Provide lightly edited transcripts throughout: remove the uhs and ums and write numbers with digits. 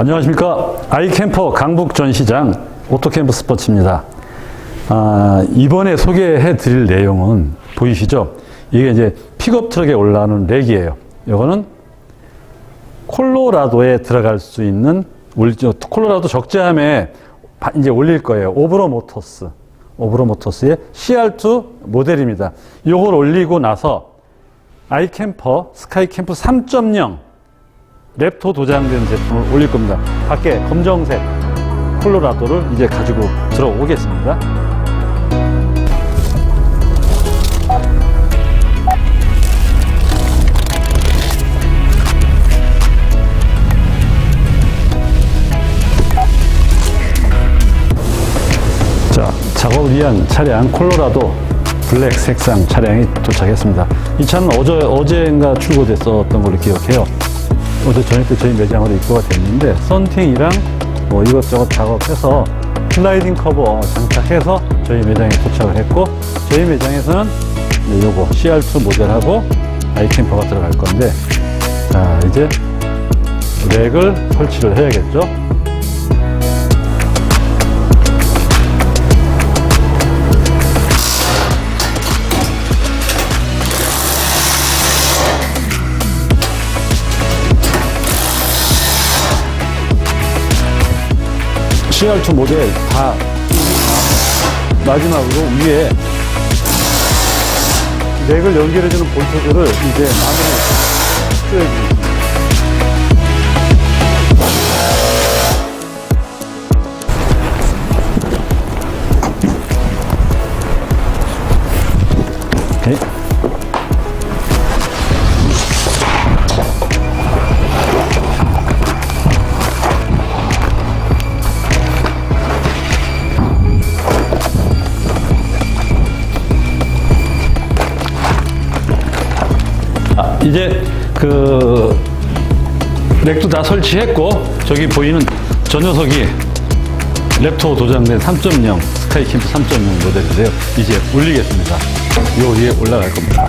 안녕하십니까. 아이캠퍼 강북 전시장 오토캠프 스포츠입니다. 이번에 소개해 드릴 내용은 보이시죠? 이게 이제 픽업 트럭에 올라오는 렉이에요. 이거는 콜로라도에 들어갈 수 있는 콜로라도 적재함에 이제 올릴 거예요. 오브로 모터스의 CR2 모델입니다. 이걸 올리고 나서 아이캠퍼 스카이캠프 3.0 랩토 도장된 제품을 올릴 겁니다. 밖에 검정색 콜로라도를 이제 가지고 들어오겠습니다. 자, 작업을 위한 차량 콜로라도 블랙 색상 차량이 도착했습니다. 이 차는 어제인가 출고됐었던 걸로 기억해요. 어제 저녁 때 저희 매장으로 입고가 됐는데 썬팅이랑 뭐 이것저것 작업해서 슬라이딩 커버 장착해서 저희 매장에 도착을 했고, 저희 매장에서는 요거 CR2 모델하고 아이캠퍼가 들어갈 건데, 자 이제 렉을 설치를 해야겠죠. CR2 모델 다 마지막으로 위에 렉을 연결해주는 볼트들을 이제 마무리 끄어주겠습니다. 오케이. 이제 그 렉도 다 설치했고, 저기 보이는 저 녀석이 랩토 도장된 3.0 스카이캠프 3.0 모델인데요. 이제 올리겠습니다. 요 위에 올라갈 겁니다.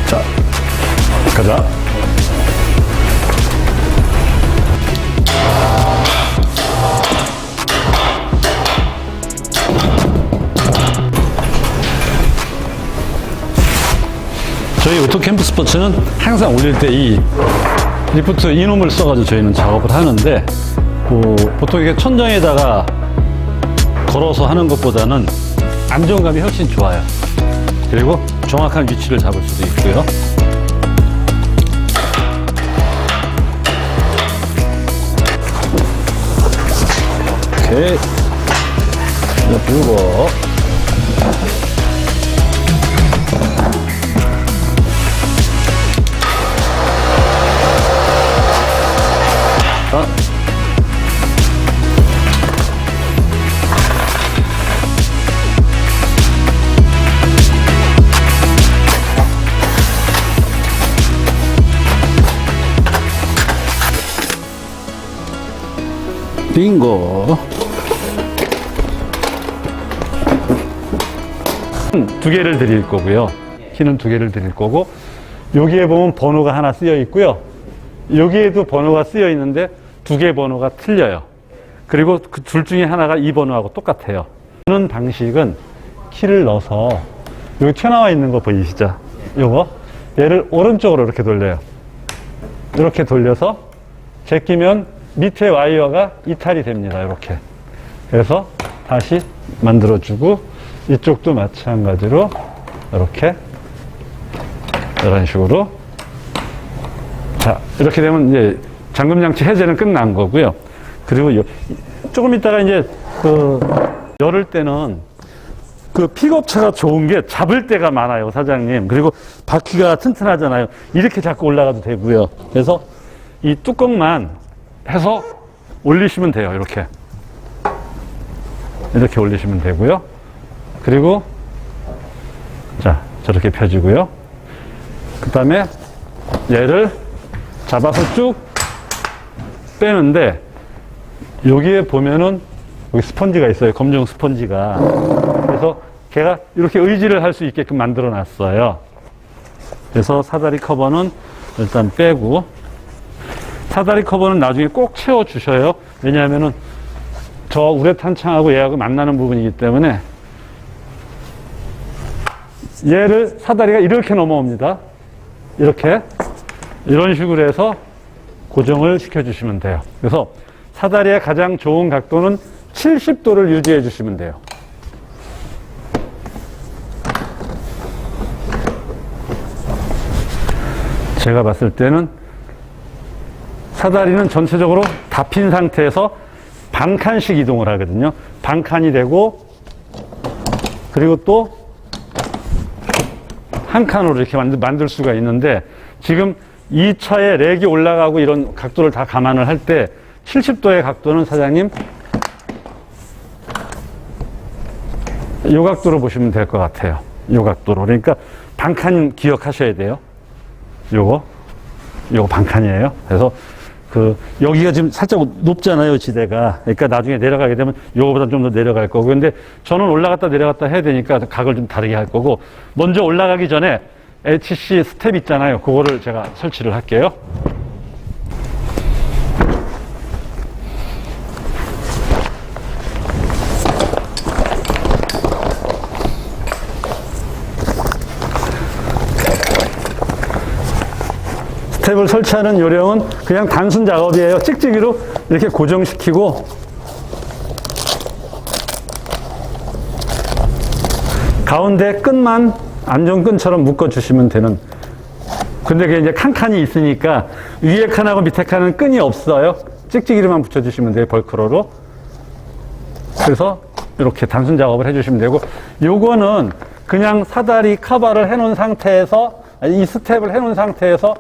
자, 가자. 저희 오토캠프 스포츠는 항상 올릴 때 이 리프트 이놈을 써가지고 저희는 작업을 하는데, 보통 이게 천장에다가 걸어서 하는 것보다는 안정감이 훨씬 좋아요. 그리고 정확한 위치를 잡을 수도 있고요. 오케이. 이제 비우고. 빙고. 두 개를 드릴 거고요. 키는 두 개를 드릴 거고, 여기에 보면 번호가 하나 쓰여 있고요. 여기에도 번호가 쓰여 있는데 두 개 번호가 틀려요. 그리고 그 둘 중에 하나가 이 번호하고 똑같아요. 하는 방식은 키를 넣어서 여기 튀어나와 있는 거 보이시죠? 요거 얘를 오른쪽으로 이렇게 돌려요. 이렇게 돌려서 제끼면 밑에 와이어가 이탈이 됩니다. 이렇게. 그래서 다시 만들어주고, 이쪽도 마찬가지로 이렇게, 이런 식으로. 자, 이렇게 되면 이제 잠금장치 해제는 끝난 거고요. 그리고 조금 있다가 이제 열을 때는 픽업차가 좋은 게 잡을 때가 많아요, 사장님. 그리고 바퀴가 튼튼하잖아요. 이렇게 자꾸 올라가도 되고요. 그래서 이 뚜껑만 해서 올리시면 돼요. 이렇게 올리시면 되고요. 그리고 자, 저렇게 펴지고요. 그 다음에 얘를 잡아서 쭉 빼는데, 여기에 보면은 여기 스펀지가 있어요. 검정 스펀지가. 그래서 걔가 이렇게 의지를 할 수 있게끔 만들어 놨어요. 그래서 사다리 커버는 일단 빼고, 사다리 커버는 나중에 꼭 채워 주셔요. 왜냐하면은 저 우레탄 창하고 얘하고 만나는 부분이기 때문에. 얘를 사다리가 이렇게 넘어옵니다. 이렇게 이런 식으로 해서 고정을 시켜주시면 돼요. 그래서 사다리의 가장 좋은 각도는 70도를 유지해 주시면 돼요. 제가 봤을 때는 사다리는 전체적으로 다 핀 상태에서 반칸씩 이동을 하거든요. 반칸이 되고, 그리고 또 한 칸으로 이렇게 만들 수가 있는데, 지금 이 차에 렉이 올라가고 이런 각도를 다 감안을 할 때 70도의 각도는 사장님 이 각도로 보시면 될 것 같아요. 이 각도로. 그러니까 반칸 기억하셔야 돼요. 요거 반칸이에요. 그래서 여기가 지금 살짝 높잖아요, 지대가. 그러니까 나중에 내려가게 되면 요거보다 좀 더 내려갈 거고. 근데 저는 올라갔다 내려갔다 해야 되니까 각을 좀 다르게 할 거고, 먼저 올라가기 전에 HC 스텝 있잖아요. 그거를 제가 설치를 할게요. 스텝을 설치하는 요령은 그냥 단순 작업이에요. 찍찍이로 이렇게 고정시키고, 가운데 끈만 안전끈처럼 묶어주시면 되는. 근데 그게 이제 칸칸이 있으니까 위에 칸하고 밑에 칸은 끈이 없어요. 찍찍이로만 붙여주시면 돼요, 벌크로로. 그래서 이렇게 단순 작업을 해주시면 되고, 요거는 그냥 사다리 커버를 해놓은 상태에서, 이 스텝을 해놓은 상태에서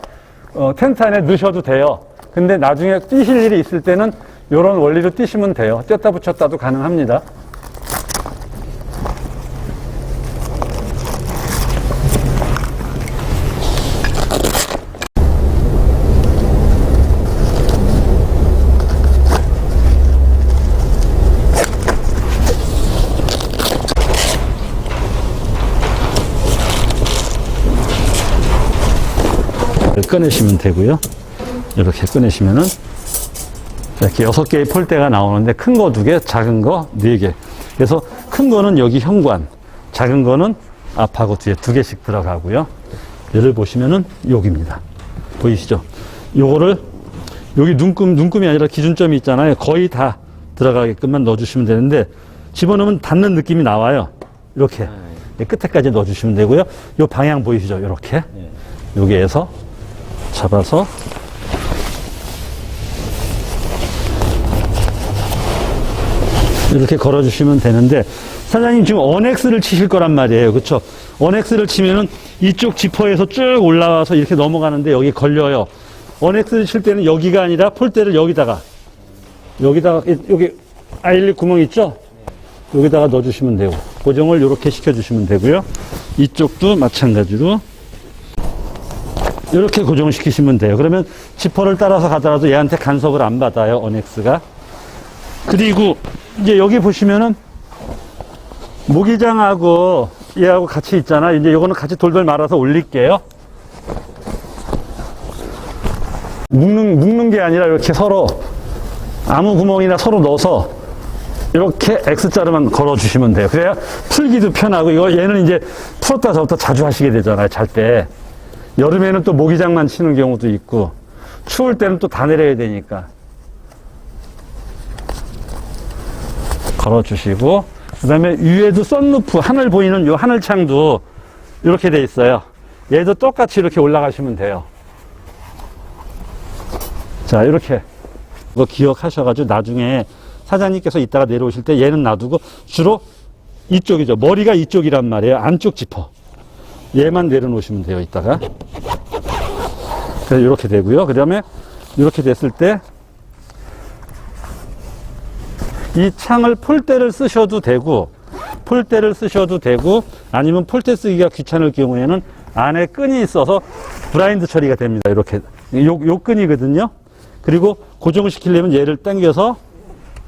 텐트 안에 넣으셔도 돼요. 근데 나중에 뛰실 일이 있을 때는 이런 원리로 뛰시면 돼요. 뗐다 붙였다도 가능합니다. 꺼내시면 되고요. 이렇게 꺼내시면은 이렇게 6개의 폴대가 나오는데, 큰 거 2개, 작은 거 4개. 그래서 큰 거는 여기 현관, 작은 거는 앞하고 뒤에 2개씩 들어가고요. 얘를 보시면은 여기입니다. 보이시죠? 요거를 여기 눈금이 아니라 기준점이 있잖아요. 거의 다 들어가게끔만 넣어주시면 되는데, 집어넣으면 닿는 느낌이 나와요. 이렇게 끝에까지 넣어주시면 되고요. 요 방향 보이시죠? 이렇게 여기에서 잡아서 이렇게 걸어주시면 되는데, 사장님 지금 언엑스를 치실 거란 말이에요. 그쵸? 언엑스를 치면은 이쪽 지퍼에서 쭉 올라와서 이렇게 넘어가는데 여기 걸려요. 언엑스를 칠 때는 여기가 아니라 폴대를 여기다가 여기 아일리 구멍 있죠? 여기다가 넣어주시면 되고, 고정을 이렇게 시켜주시면 되고요. 이쪽도 마찬가지로 이렇게 고정시키시면 돼요. 그러면 지퍼를 따라서 가더라도 얘한테 간섭을 안 받아요, 언엑스가. 그리고 이제 여기 보시면은 모기장하고 얘하고 같이 있잖아. 이제 요거는 같이 돌돌 말아서 올릴게요. 묶는 게 아니라 이렇게 서로 아무 구멍이나 서로 넣어서 이렇게 X자로만 걸어주시면 돼요. 그래야 풀기도 편하고, 얘는 이제 풀었다 접었다 자주 하시게 되잖아요, 잘 때. 여름에는 또 모기장만 치는 경우도 있고, 추울 때는 또 다 내려야 되니까. 걸어주시고, 그 다음에 위에도 썬루프, 하늘 보이는 요 하늘창도 이렇게 돼 있어요. 얘도 똑같이 이렇게 올라가시면 돼요. 자, 이렇게. 이거 기억하셔가지고 나중에 사장님께서 이따가 내려오실 때 얘는 놔두고, 주로 이쪽이죠. 머리가 이쪽이란 말이에요. 안쪽 지퍼. 얘만 내려놓으시면 돼요, 이따가. 그래서 이렇게 되고요. 그 다음에 이렇게 됐을 때 이 창을 폴대를 쓰셔도 되고, 아니면 폴대 쓰기가 귀찮을 경우에는 안에 끈이 있어서 브라인드 처리가 됩니다. 이렇게 요 끈이거든요. 그리고 고정을 시키려면 얘를 당겨서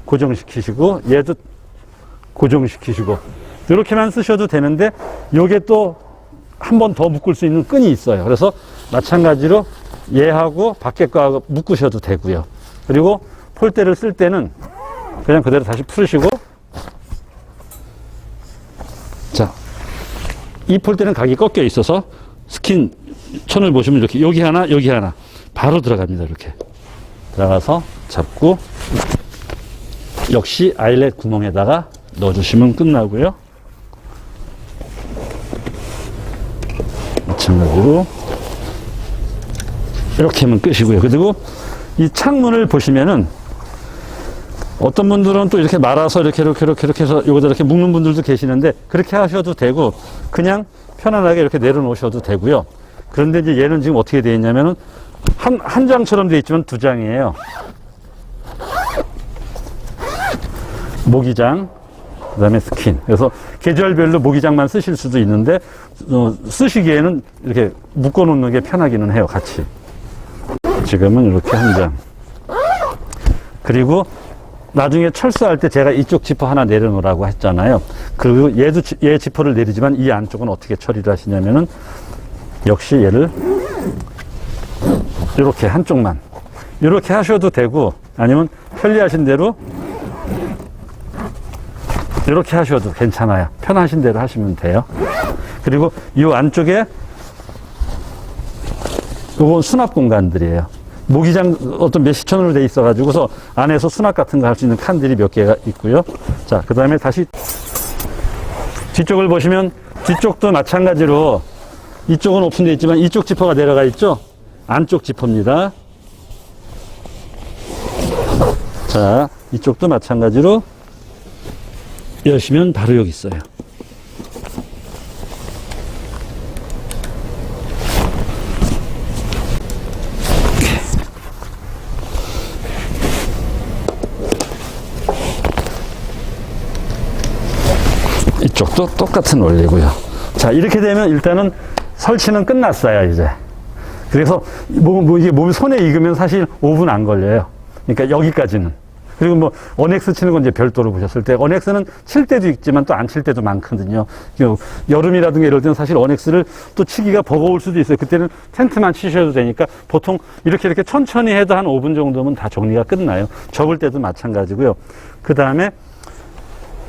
고정시키시고 얘도 고정시키시고 이렇게만 쓰셔도 되는데 요게 또 한 번 더 묶을 수 있는 끈이 있어요. 그래서 마찬가지로 얘하고 밖에 거하고 묶으셔도 되고요. 그리고 폴대를 쓸 때는 그냥 그대로 다시 풀으시고, 자, 이 폴대는 각이 꺾여 있어서 스킨 천을 보시면 이렇게 여기 하나 바로 들어갑니다. 이렇게 들어가서 잡고 역시 아이렛 구멍에다가 넣어주시면 끝나고요. 마찬가지로 이렇게 하면 끝이고요. 그리고 이 창문을 보시면은 어떤 분들은 또 이렇게 말아서 이렇게 해서 요거다 이렇게 묶는 분들도 계시는데 그렇게 하셔도 되고 그냥 편안하게 이렇게 내려놓으셔도 되고요. 그런데 이제 얘는 지금 어떻게 되어 있냐면은 한 장처럼 되어 있지만 두 장이에요. 모기장, 그 다음에 스킨. 그래서 계절별로 모기장만 쓰실 수도 있는데 쓰시기에는 이렇게 묶어 놓는 게 편하기는 해요. 같이. 지금은 이렇게 한 장. 그리고 나중에 철수할 때 제가 이쪽 지퍼 하나 내려놓으라고 했잖아요. 그리고 얘 지퍼를 내리지만 이 안쪽은 어떻게 처리를 하시냐면은 역시 얘를 이렇게 한쪽만 이렇게 하셔도 되고 아니면 편리하신 대로 이렇게 하셔도 괜찮아요. 편하신 대로 하시면 돼요. 그리고 이 안쪽에 이건 수납 공간들이에요. 모기장 어떤 메시천으로 돼 있어가지고서 안에서 수납 같은 거 할 수 있는 칸들이 몇 개가 있고요. 자, 그 다음에 다시 뒤쪽을 보시면 뒤쪽도 마찬가지로 이쪽은 오픈되어 있지만 이쪽 지퍼가 내려가 있죠. 안쪽 지퍼입니다. 자, 이쪽도 마찬가지로 여시면 바로 여기 있어요. 이쪽도 똑같은 원리고요. 자, 이렇게 되면 일단은 설치는 끝났어요, 이제. 그래서 이게 몸이 손에 익으면 사실 5분 안 걸려요. 그러니까 여기까지는. 그리고 뭐 어넥스 치는 건 이제 별도로 보셨을 때 어넥스는 칠 때도 있지만 또 안 칠 때도 많거든요. 여름이라든가 이럴 때는 사실 어넥스를 또 치기가 버거울 수도 있어요. 그때는 텐트만 치셔도 되니까 보통 이렇게 천천히 해도 한 5분 정도면 다 정리가 끝나요. 접을 때도 마찬가지고요. 그 다음에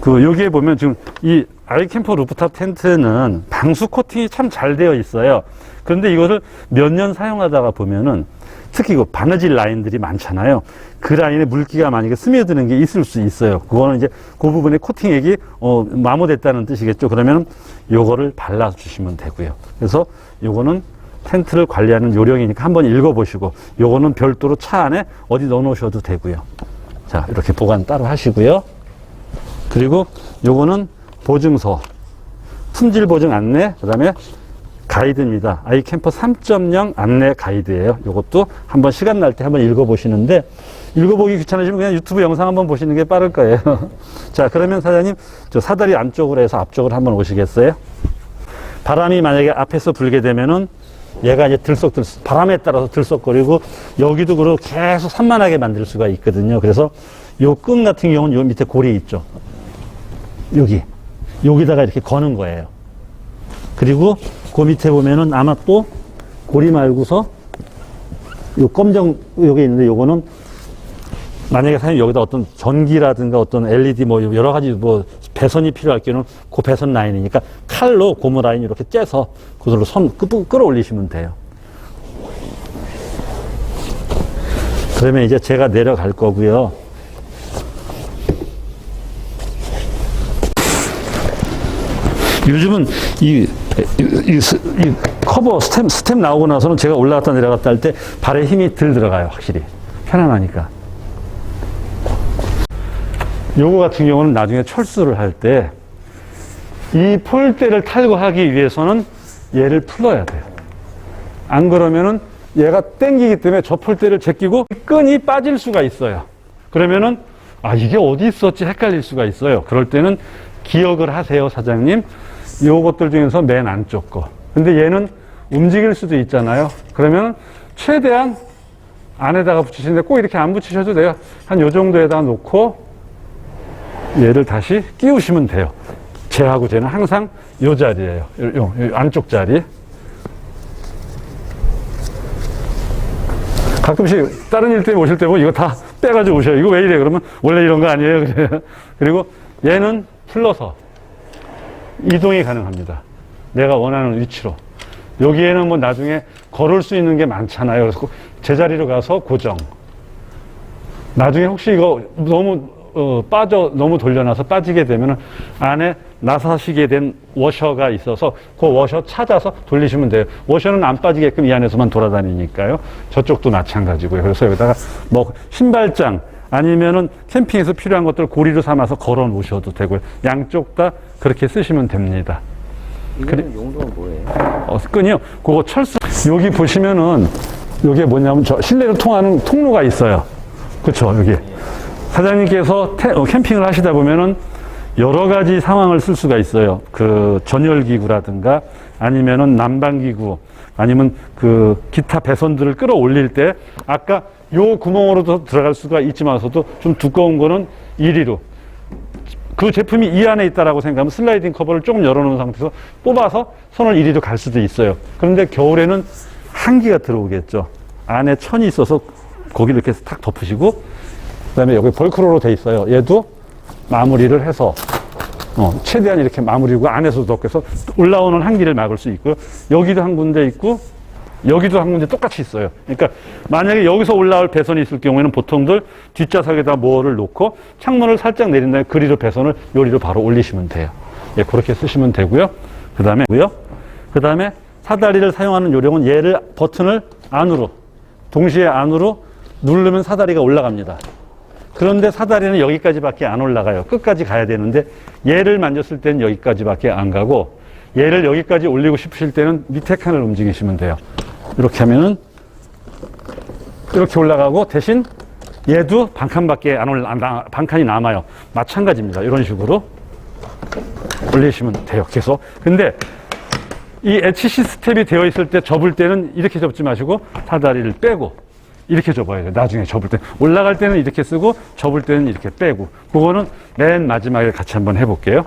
여기에 보면 지금 이 아이캠퍼 루프탑 텐트는 방수 코팅이 참 잘 되어 있어요. 그런데 이것을 몇 년 사용하다가 보면은 특히 그 바느질 라인들이 많잖아요. 그 라인에 물기가 만약에 스며드는 게 있을 수 있어요. 그거는 이제 그 부분에 코팅액이 마모됐다는 뜻이겠죠. 그러면 요거를 발라주시면 되고요. 그래서 요거는 텐트를 관리하는 요령이니까 한번 읽어보시고 요거는 별도로 차 안에 어디 넣어놓으셔도 되고요. 자, 이렇게 보관 따로 하시고요. 그리고 요거는 보증서, 품질 보증 안내, 그 다음에 가이드입니다. 아이캠퍼 3.0 안내 가이드예요. 요것도 한번 시간 날 때 한번 읽어보시는데 읽어보기 귀찮으시면 그냥 유튜브 영상 한번 보시는 게 빠를 거예요. 자, 그러면 사장님 저 사다리 안쪽으로 해서 앞쪽으로 한번 오시겠어요? 바람이 만약에 앞에서 불게 되면은 얘가 이제 바람에 따라서 들썩거리고 여기도 그렇고 계속 산만하게 만들 수가 있거든요. 그래서 요 끈 같은 경우는 요 밑에 고리 있죠. 여기다가 이렇게 거는 거예요. 그리고 그 밑에 보면은 아마 또 고리 말고서 요 검정 여기 있는데 요거는 만약에 사장님 여기다 어떤 전기라든가 어떤 LED 뭐 여러 가지 뭐 배선이 필요할 경우는 그 배선 라인이니까 칼로 고무 라인 이렇게 째서 그걸로 끌어올리시면 돼요. 그러면 이제 제가 내려갈 거고요. 요즘은 이 커버 스텝 나오고 나서는 제가 올라갔다 내려갔다 할 때 발에 힘이 덜 들어가요. 확실히 편안하니까. 요거 같은 경우는 나중에 철수를 할 때 이 폴대를 탈거하기 위해서는 얘를 풀어야 돼요. 안 그러면은 얘가 땡기기 때문에 저 폴대를 제끼고 끈이 빠질 수가 있어요. 그러면은 이게 어디 있었지 헷갈릴 수가 있어요. 그럴 때는 기억을 하세요, 사장님. 요것들 중에서 맨 안쪽 거. 근데 얘는 움직일 수도 있잖아요. 그러면 최대한 안에다가 붙이시는데 꼭 이렇게 안 붙이셔도 돼요. 한 요 정도에다 놓고 얘를 다시 끼우시면 돼요. 쟤하고 쟤는 항상 요 자리예요. 요 안쪽 자리. 가끔씩 다른 일 때문에 오실 때 보면 이거 다 빼가지고 오셔요. 이거 왜 이래? 그러면 원래 이런 거 아니에요. 그리고 얘는 풀러서 이동이 가능합니다. 내가 원하는 위치로. 여기에는 뭐 나중에 걸을 수 있는 게 많잖아요. 그래서 제자리로 가서 고정. 나중에 혹시 이거 너무 너무 돌려놔서 빠지게 되면 안에 나사시게 된 워셔가 있어서 그 워셔 찾아서 돌리시면 돼요. 워셔는 안 빠지게끔 이 안에서만 돌아다니니까요. 저쪽도 마찬가지고요. 그래서 여기다가 뭐 신발장 아니면은 캠핑에서 필요한 것들 고리로 삼아서 걸어 놓으셔도 되고요. 양쪽 다 그렇게 쓰시면 됩니다. 이거는 용도가 뭐예요? 끈이요? 그거 철수. 여기 보시면은 이게 뭐냐면 저 실내로 통하는 통로가 있어요. 그렇죠? 여기. 사장님께서 캠핑을 하시다 보면은 여러 가지 상황을 쓸 수가 있어요. 그 전열기구라든가 아니면은 난방기구 아니면 그 기타 배선들을 끌어올릴 때 아까 요 구멍으로도 들어갈 수가 있지만서도 좀 두꺼운 거는 이리로 그 제품이 이 안에 있다라고 생각하면 슬라이딩 커버를 조금 열어놓은 상태에서 뽑아서 손을 이리로 갈 수도 있어요. 그런데 겨울에는 한기가 들어오겠죠. 안에 천이 있어서 거기를 이렇게 탁 덮으시고 그 다음에 여기 벌크로로 돼 있어요. 얘도 마무리를 해서 최대한 이렇게 마무리고 안에서도 덮고 해서 올라오는 한기를 막을 수 있고요. 여기도 한 군데 있고 여기도 한 군데 똑같이 있어요. 그러니까 만약에 여기서 올라올 배선이 있을 경우에는 보통들 뒷좌석에다 뭐를 놓고 창문을 살짝 내린 다음에 그리로 배선을 요리로 바로 올리시면 돼요. 예, 그렇게 쓰시면 되고요. 그 다음에 사다리를 사용하는 요령은 얘를 버튼을 안으로 동시에 안으로 누르면 사다리가 올라갑니다. 그런데 사다리는 여기까지밖에 안 올라가요. 끝까지 가야 되는데 얘를 만졌을 때는 여기까지밖에 안 가고 얘를 여기까지 올리고 싶으실 때는 밑에 칸을 움직이시면 돼요. 이렇게 하면은 이렇게 올라가고 대신 얘도 반칸밖에 반칸이 남아요. 마찬가지입니다. 이런 식으로 올리시면 돼요. 계속. 근데 이 HC 스텝이 되어 있을 때 접을 때는 이렇게 접지 마시고 사다리를 빼고 이렇게 접어야 돼요. 나중에 접을 때. 올라갈 때는 이렇게 쓰고 접을 때는 이렇게 빼고. 그거는 맨 마지막에 같이 한번 해볼게요.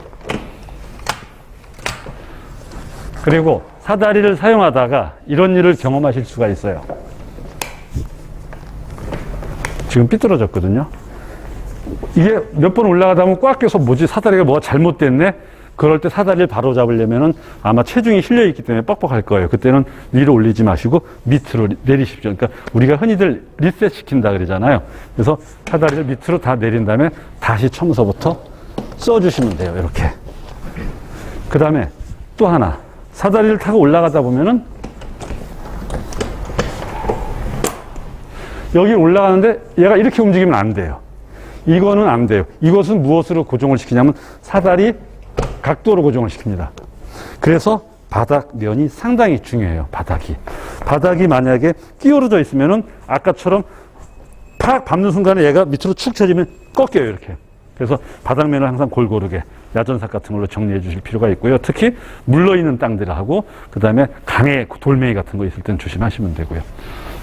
그리고 사다리를 사용하다가 이런 일을 경험하실 수가 있어요. 지금 삐뚤어졌거든요. 이게 몇 번 올라가다 보면 꽉 껴서 뭐지? 사다리가 뭐가 잘못됐네? 그럴 때 사다리를 바로 잡으려면은 아마 체중이 실려 있기 때문에 뻑뻑할 거예요. 그때는 위로 올리지 마시고 밑으로 내리십시오. 그러니까 우리가 흔히들 리셋 시킨다 그러잖아요. 그래서 사다리를 밑으로 다 내린 다음에 다시 처음서부터 써주시면 돼요. 이렇게. 그 다음에 또 하나. 사다리를 타고 올라가다 보면은 여기 올라가는데 얘가 이렇게 움직이면 안 돼요. 이거는 안 돼요. 이것은 무엇으로 고정을 시키냐면 사다리 각도로 고정을 시킵니다. 그래서 바닥면이 상당히 중요해요. 바닥이 만약에 끼어져 있으면은 아까처럼 팍 밟는 순간에 얘가 밑으로 축 처지면 꺾여요. 이렇게. 그래서 바닥면을 항상 골고루게 야전삭 같은 걸로 정리해 주실 필요가 있고요. 특히 물러있는 땅들하고 그 다음에 강에 돌멩이 같은 거 있을 땐 조심하시면 되고요.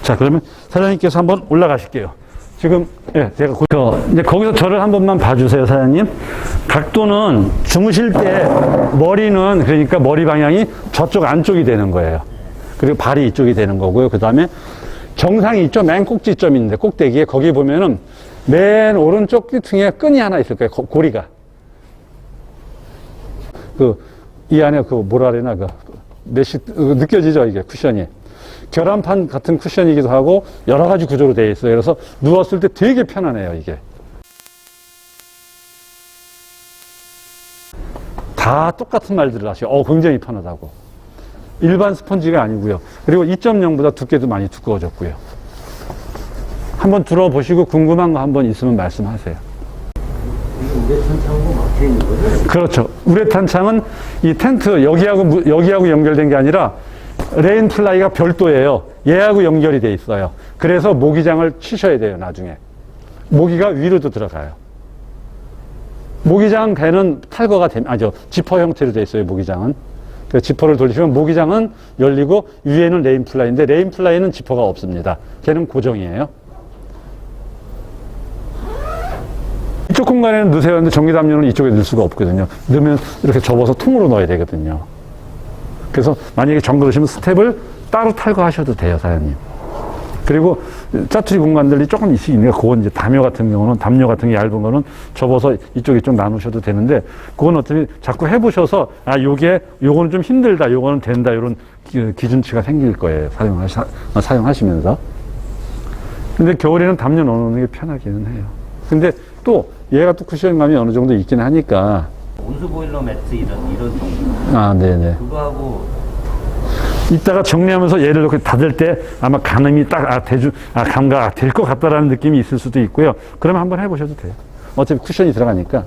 자, 그러면 사장님께서 한번 올라가실게요. 지금 제가 이제 거기서 저를 한 번만 봐주세요, 사장님. 각도는 주무실 때 머리는 그러니까 머리 방향이 저쪽 안쪽이 되는 거예요. 그리고 발이 이쪽이 되는 거고요. 그 다음에 정상이 있죠. 맨 꼭지점인데 꼭대기에 거기 보면은 맨 오른쪽 귀퉁이에 끈이 하나 있을 거예요. 고리가. 이 안에 뭐라 그러나 메쉬 느껴지죠, 이게 쿠션이. 계란판 같은 쿠션이기도 하고 여러 가지 구조로 되어 있어요. 그래서 누웠을 때 되게 편안해요, 이게. 다 똑같은 말들을 하셔요. 굉장히 편하다고. 일반 스펀지가 아니고요. 그리고 2.0보다 두께도 많이 두꺼워졌고요. 한번 들어보시고 궁금한 거 한번 있으면 말씀하세요. 우레탄 창고 막혀 있는 거죠? 그렇죠. 우레탄 창은 이 텐트 여기하고 연결된 게 아니라 레인 플라이가 별도예요. 얘하고 연결이 돼 있어요. 그래서 모기장을 치셔야 돼요. 나중에 모기가 위로도 들어가요. 모기장 배는 탈거가 지퍼 형태로 돼 있어요. 모기장은. 그래서 지퍼를 돌리시면 모기장은 열리고 위에는 레인 플라이인데 레인 플라이는 지퍼가 없습니다. 걔는 고정이에요. 이쪽 공간에는 넣으세요 하는데 전기담요는 이쪽에 넣을 수가 없거든요. 넣으면 이렇게 접어서 통으로 넣어야 되거든요. 그래서 만약에 정그러시면 스텝을 따로 탈거하셔도 돼요, 사장님. 그리고 짜투리 공간들이 조금 있으니까 그건 이제 담요 같은 게 얇은 거는 접어서 이쪽 나누셔도 되는데, 그건 어차피 자꾸 해보셔서 요거는 좀 힘들다, 요거는 된다, 이런 기준치가 생길 거예요, 사용하시면서. 근데 겨울에는 담요 넣어놓는 게 편하기는 해요. 근데 또 얘가 또 쿠션감이 어느 정도 있긴 하니까. 온수 보일러 매트 이런 정도. 네네. 그거하고 이따가 정리하면서 얘를 이렇게 닫을 때 아마 가늠이 감각 될 것 같다라는 느낌이 있을 수도 있고요. 그러면 한번 해보셔도 돼요. 어차피 쿠션이 들어가니까.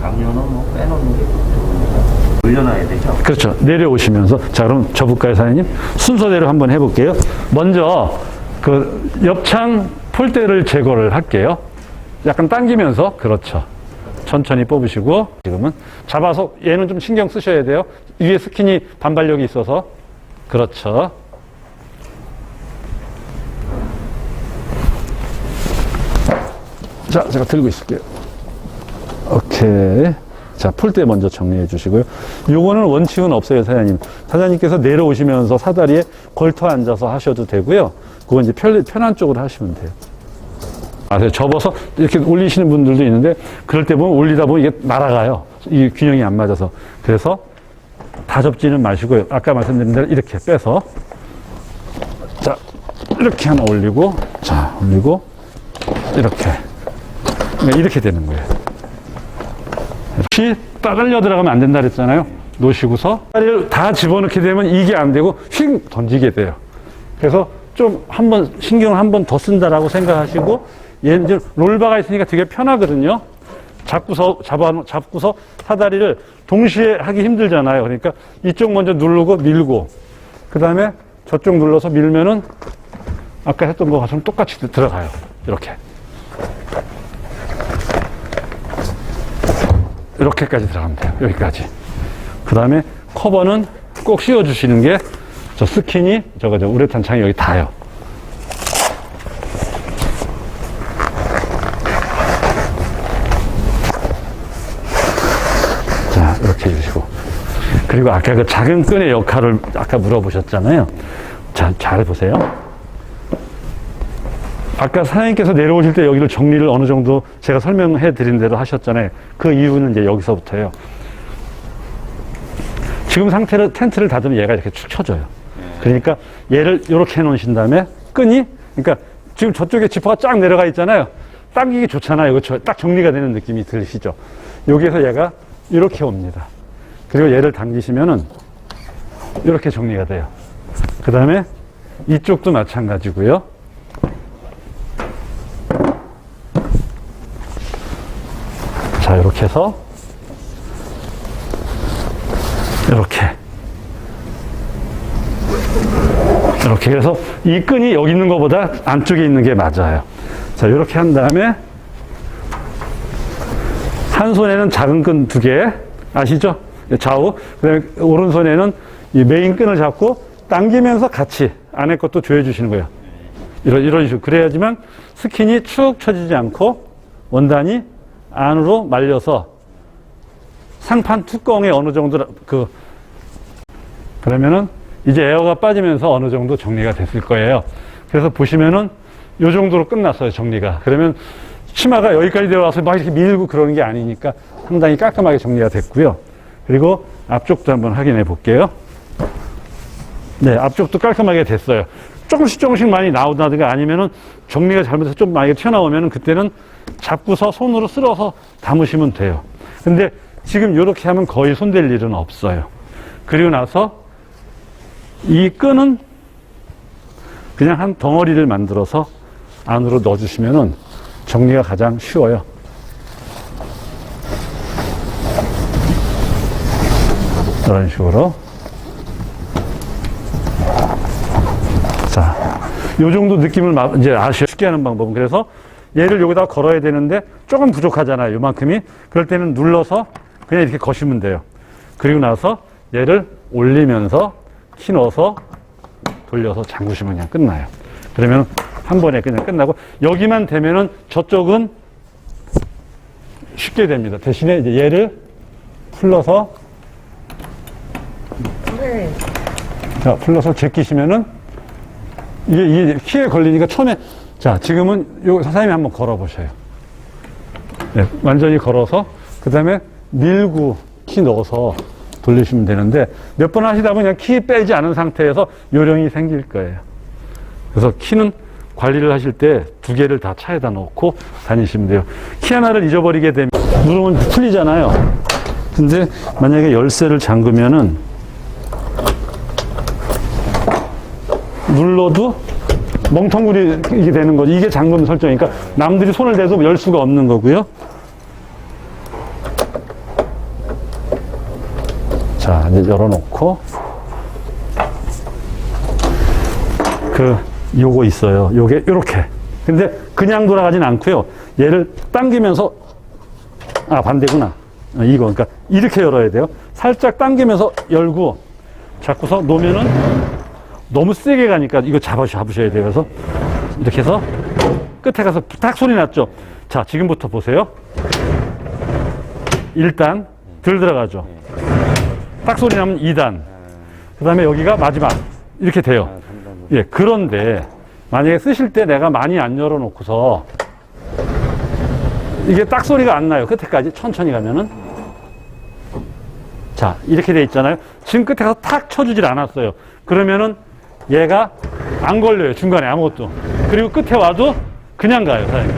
담요는 뭐 빼놓는 게 좋으니까 올려놔야 되죠? 그렇죠. 내려오시면서. 자, 그럼 접을까요, 사장님? 순서대로 한번 해볼게요. 먼저 그 옆창 폴대를 제거를 할게요. 약간 당기면서. 그렇죠. 천천히 뽑으시고, 지금은 잡아서 얘는 좀 신경 쓰셔야 돼요. 위에 스킨이 반발력이 있어서. 그렇죠. 자, 제가 들고 있을게요. 오케이. 자, 폴대 먼저 정리해 주시고요. 요거는 원칙은 없어요, 사장님. 사장님께서 내려오시면서 사다리에 걸터 앉아서 하셔도 되고요. 그건 이제 편한 쪽으로 하시면 돼요. 접어서 이렇게 올리시는 분들도 있는데, 그럴 때 보면 올리다 보면 이게 날아가요. 이 균형이 안 맞아서. 그래서 다 접지는 마시고요. 아까 말씀드린 대로 이렇게 빼서. 자, 이렇게 하나 올리고, 자, 올리고, 이렇게. 그러니까 이렇게 되는 거예요. 혹시 따달려 들어가면 안 된다 그랬잖아요. 놓으시고서 다 집어넣게 되면 이게 안 되고 휙 던지게 돼요. 그래서 좀 신경을 한 번 더 쓴다라고 생각하시고, 얘는 이제 롤바가 있으니까 되게 편하거든요. 잡고서 사다리를 동시에 하기 힘들잖아요. 그러니까 이쪽 먼저 누르고 밀고, 그 다음에 저쪽 눌러서 밀면은 아까 했던 것처럼 똑같이 들어가요. 이렇게. 이렇게까지 들어가면 돼요. 여기까지. 그 다음에 커버는 꼭 씌워주시는 게, 저 스킨이, 우레탄 창이 여기 닿아요. 자, 이렇게 해주시고. 그리고 아까 그 작은 끈의 역할을 아까 물어보셨잖아요. 자, 잘 보세요. 아까 사장님께서 내려오실 때 여기를 정리를 어느 정도 제가 설명해 드린 대로 하셨잖아요. 그 이유는 이제 여기서부터예요. 지금 상태로 텐트를 닫으면 얘가 이렇게 축 처져요. 그러니까 얘를 이렇게 해 놓으신 다음에 끈이, 그러니까 지금 저쪽에 지퍼가 쫙 내려가 있잖아요. 당기기 좋잖아요. 그렇죠? 딱 정리가 되는 느낌이 들으시죠? 여기에서 얘가 이렇게 옵니다. 그리고 얘를 당기시면은 이렇게 정리가 돼요. 그 다음에 이쪽도 마찬가지고요. 자, 이렇게 해서 이렇게 해서 이 끈이 여기 있는 것보다 안쪽에 있는 게 맞아요. 자, 이렇게 한 다음에 한 손에는 작은 끈 2개 아시죠? 좌우. 그다음에 오른손에는 이 메인 끈을 잡고 당기면서 같이 안에 것도 조여주시는 거예요. 이런 식으로. 그래야지만 스킨이 축 처지지 않고 원단이 안으로 말려서 상판 뚜껑에 어느 정도 그러면은 이제 에어가 빠지면서 어느 정도 정리가 됐을 거예요. 그래서 보시면은 요 정도로 끝났어요, 정리가. 그러면 치마가 여기까지 내려와서 막 이렇게 밀고 그러는 게 아니니까 상당히 깔끔하게 정리가 됐고요. 그리고 앞쪽도 한번 확인해 볼게요. 네, 앞쪽도 깔끔하게 됐어요. 조금씩 많이 나오다든가 아니면은 정리가 잘못해서 좀 많이 튀어나오면은 그때는 잡고서 손으로 쓸어서 담으시면 돼요. 근데 지금 이렇게 하면 거의 손댈 일은 없어요. 그리고 나서 이 끈은 그냥 한 덩어리를 만들어서 안으로 넣어주시면은 정리가 가장 쉬워요. 이런 식으로. 자, 요 정도 느낌을 이제 쉽게 하는 방법은, 그래서 얘를 여기다 걸어야 되는데 조금 부족하잖아요, 요만큼이. 그럴 때는 눌러서 그냥 이렇게 거시면 돼요. 그리고 나서 얘를 올리면서 키 넣어서 돌려서 잠그시면 그냥 끝나요. 그러면 한 번에 그냥 끝나고, 여기만 되면은 저쪽은 쉽게 됩니다. 대신에 이제 얘를 풀러서 자, 풀러서 제끼시면은 이게 키에 걸리니까 처음에 자, 지금은 요 선생님이 한번 걸어 보셔요. 네, 완전히 걸어서 그 다음에 밀고 키 넣어서 돌리시면 되는데 몇 번 하시다 보면 그냥 키 빼지 않은 상태에서 요령이 생길 거예요. 그래서 키는 관리를 하실 때 두 개를 다 차에다 놓고 다니시면 돼요. 키 하나를 잊어버리게 되면 누르면 풀리잖아요. 근데 만약에 열쇠를 잠그면은 눌러도 멍텅구리 되는 거죠. 이게 잠금 설정이니까 남들이 손을 대도 열 수가 없는 거고요. 자, 이제 열어놓고 요거 있어요. 요게 요렇게. 근데 그냥 돌아가진 않고요. 얘를 당기면서 반대구나. 이거 그러니까 이렇게 열어야 돼요. 살짝 당기면서 열고 잡고서 놓으면은 너무 세게 가니까 이거 잡으셔야 돼요. 그래서 이렇게 해서 끝에 가서 딱 소리 났죠. 자, 지금부터 보세요. 1단 덜 들어가죠. 딱 소리 나면 2단. 그 다음에 여기가 마지막. 이렇게 돼요. 예, 그런데 만약에 쓰실 때 내가 많이 안 열어놓고서 이게 딱 소리가 안 나요. 끝에까지 천천히 가면은. 자, 이렇게 돼 있잖아요. 지금 끝에 가서 탁 쳐주질 않았어요. 그러면은 얘가 안 걸려요. 중간에 아무것도. 그리고 끝에 와도 그냥 가요, 사장님.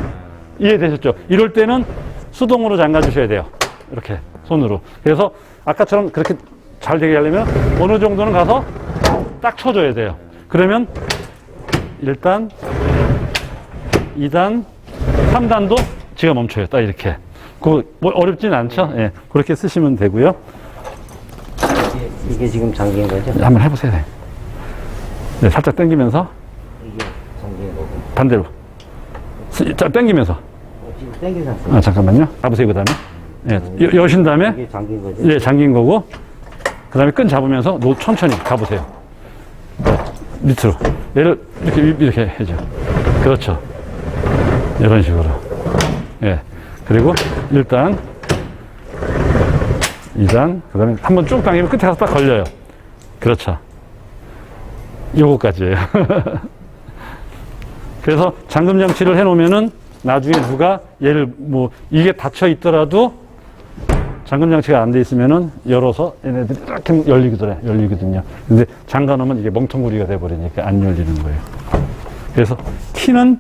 이해되셨죠? 이럴 때는 수동으로 잠가 주셔야 돼요. 이렇게 손으로. 그래서 아까처럼 그렇게 잘 되게 하려면 어느 정도는 가서 딱 쳐줘야 돼요. 그러면 1단, 2단, 3단도 지가 멈춰요. 딱 이렇게. 뭐 어렵진 않죠? 예. 그렇게 쓰시면 되고요. 이게 지금 잠긴 거죠? 한번 해보세요. 네, 살짝 당기면서. 이게 잠긴 거고. 반대로. 자, 당기면서. 지금 당긴 상태. 잠깐만요. 가보세요, 그 다음에. 예, 여신 다음에. 이게 잠긴 거죠? 예, 잠긴 거고. 그 다음에 끈 잡으면서 천천히 가보세요. 네, 밑으로. 얘를 이렇게 해줘. 그렇죠. 이런 식으로. 예. 그리고 1단, 2단, 그 다음에 한번 쭉 당기면 끝에 가서 딱 걸려요. 그렇죠. 요거까지예요. 그래서 잠금 장치를 해놓으면은 나중에 누가 얘를 이게 닫혀 있더라도 잠금 장치가 안 돼 있으면은 열어서 얘네들이 이렇게 열리거든요. 근데 잠가 놓으면 이게 멍텅구리가 돼 버리니까 안 열리는 거예요. 그래서 키는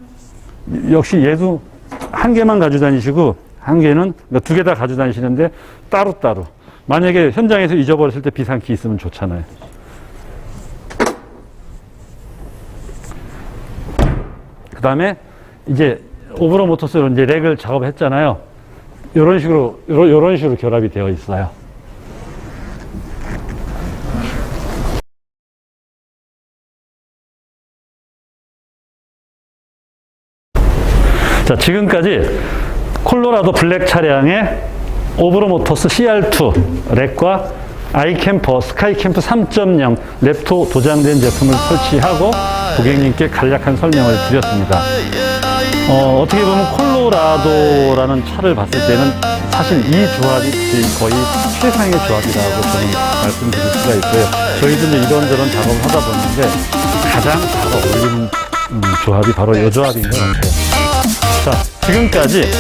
역시 얘도 한 개만 가지고 다니시고 한 개는 그러니까 두 개 다 가지고 다니시는데 따로따로. 만약에 현장에서 잊어버렸을 때 비상키 있으면 좋잖아요. 그 다음에 이제 오브로 모터스로 이제 렉을 작업했잖아요. 이런 식으로 결합이 되어 있어요. 자, 지금까지 콜로라도 블랙 차량의 오브로 모터스 CR2 렉과 아이캠퍼 스카이캠프 3.0 랩토 도장된 제품을 설치하고 고객님께 간략한 설명을 드렸습니다. 어떻게 보면 콜로라도라는 차를 봤을 때는 사실 이 조합이 거의 최상의 조합이라고 저는 말씀드릴 수가 있고요. 저희도 이제 이런저런 작업을 하다 보는데 가장 잘 어울리는 조합이 바로 이 조합인 것 같아요. 자, 지금까지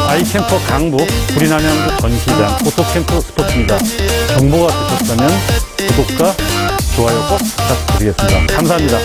아이캠퍼 강북 구리남양주 전시장 오토캠프 스포츠입니다. 정보가 되셨다면 구독과 좋아요 꼭 부탁드리겠습니다. 감사합니다.